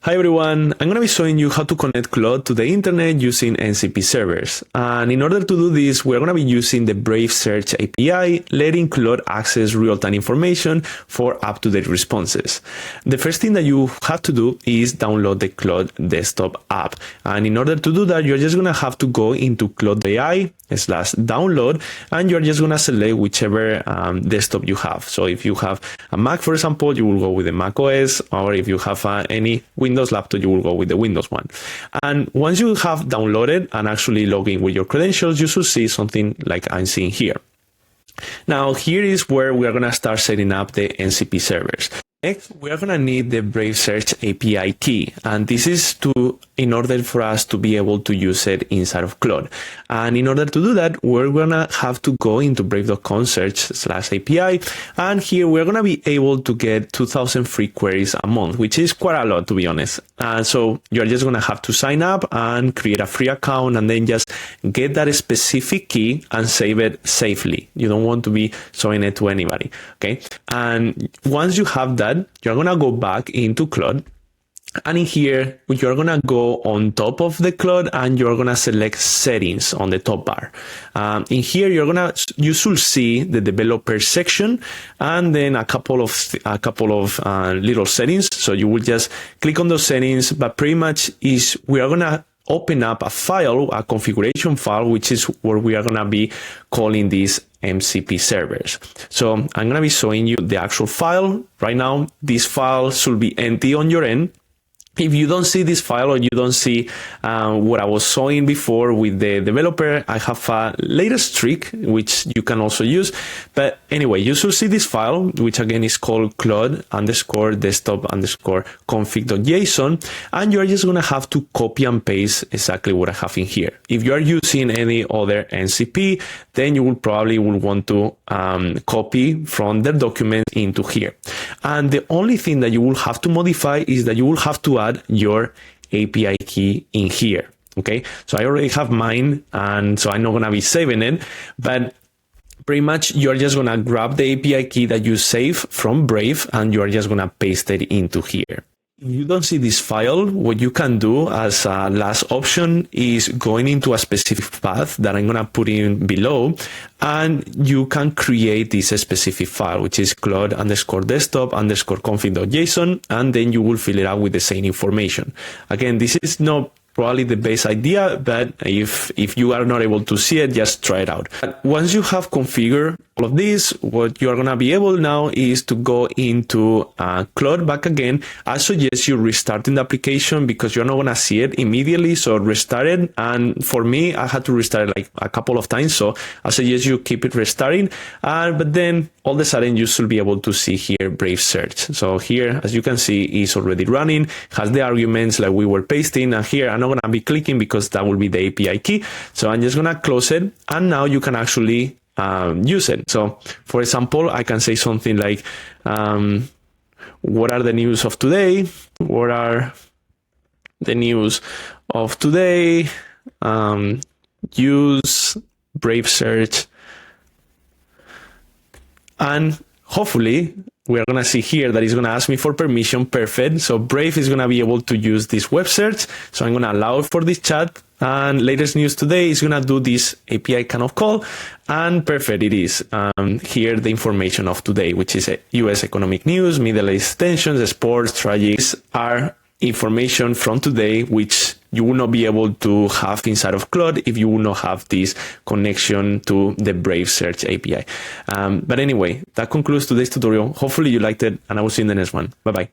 Hi everyone, I'm going to be showing you how to connect Claude to the internet using MCP servers. And in order to do this, we're going to be using the Brave Search API, letting Claude access real-time information for up-to-date responses. The first thing that you have to do is download the Claude desktop app. And in order to do that, you're just going to have to go into Claude.ai/download, and you're just going to select whichever desktop you have. So if you have a Mac, for example, you will go with the Mac OS, or if you have any Windows laptop, you will go with the Windows one. And once you have downloaded and actually log in with your credentials, you should see something like I'm seeing here. Now, here is where we are going to start setting up the MCP servers. Next, we are going to need the Brave Search API key, and this is in order for us to be able to use it inside of Claude. And in order to do that, we're going to have to go into brave.com search/API, and here we're going to be able to get 2,000 free queries a month, which is quite a lot, to be honest. So you're just going to have to sign up and create a free account, and then just get that specific key and save it safely. You don't want to be showing it to anybody, okay? And once you have that, you're going to go back into Claude, and in here you're going to go on top of the Claude and you're going to select settings on the top bar. In here you should see the developer section and then a couple of little settings. So you will just click on those settings, but pretty much we are going to open up a file, a configuration file, which is where we are going to be calling these MCP servers. So I'm going to be showing you the actual file. Right now, this file should be empty on your end. If you don't see this file, or you don't see what I was showing before with the developer, I have a latest trick which you can also use. But anyway, you should see this file, which again is called Claude_desktop_config.json, and you're just going to have to copy and paste exactly what I have in here. If you are using any other MCP, then you will probably want to copy from their document into here. And the only thing that you will have to modify is that you will have to add your API key in here. Okay, so I already have mine, and so I'm not going to be saving it, but pretty much you're just going to grab the API key that you save from Brave, and you're just going to paste it into here. If you don't see this file, what you can do as a last option is going into a specific path that I'm going to put in below, and you can create this specific file, which is Claude_desktop_config.json, and then you will fill it out with the same information. Again, this is not probably the best idea, but if you are not able to see it, just try it out. But once you have configured all of this, what you're going to be able now is to go into Claude back again. I suggest you restarting the application because you're not going to see it immediately, so restart it. And for me, I had to restart it like a couple of times, so I suggest you keep it restarting, but then all of a sudden you should be able to see here Brave Search. So here, as you can see, is already running, has the arguments like we were pasting, and here I'm not going to be clicking because that will be the API key. So I'm just going to close it, and now you can actually use it. So for example, I can say something like, what are the news of today? What are the news of today? Use Brave Search. And hopefully we're going to see here that it's going to ask me for permission. Perfect. So Brave is going to be able to use this web search. So I'm going to allow it for this chat. And latest news today is going to do this API kind of call. And perfect, it is. Here the information of today, which is US economic news, Middle East tensions, sports, tragedies. These are information from today, which you will not be able to have inside of Claude if you will not have this connection to the Brave Search API. But anyway, that concludes today's tutorial. Hopefully you liked it, and I will see you in the next one. Bye-bye.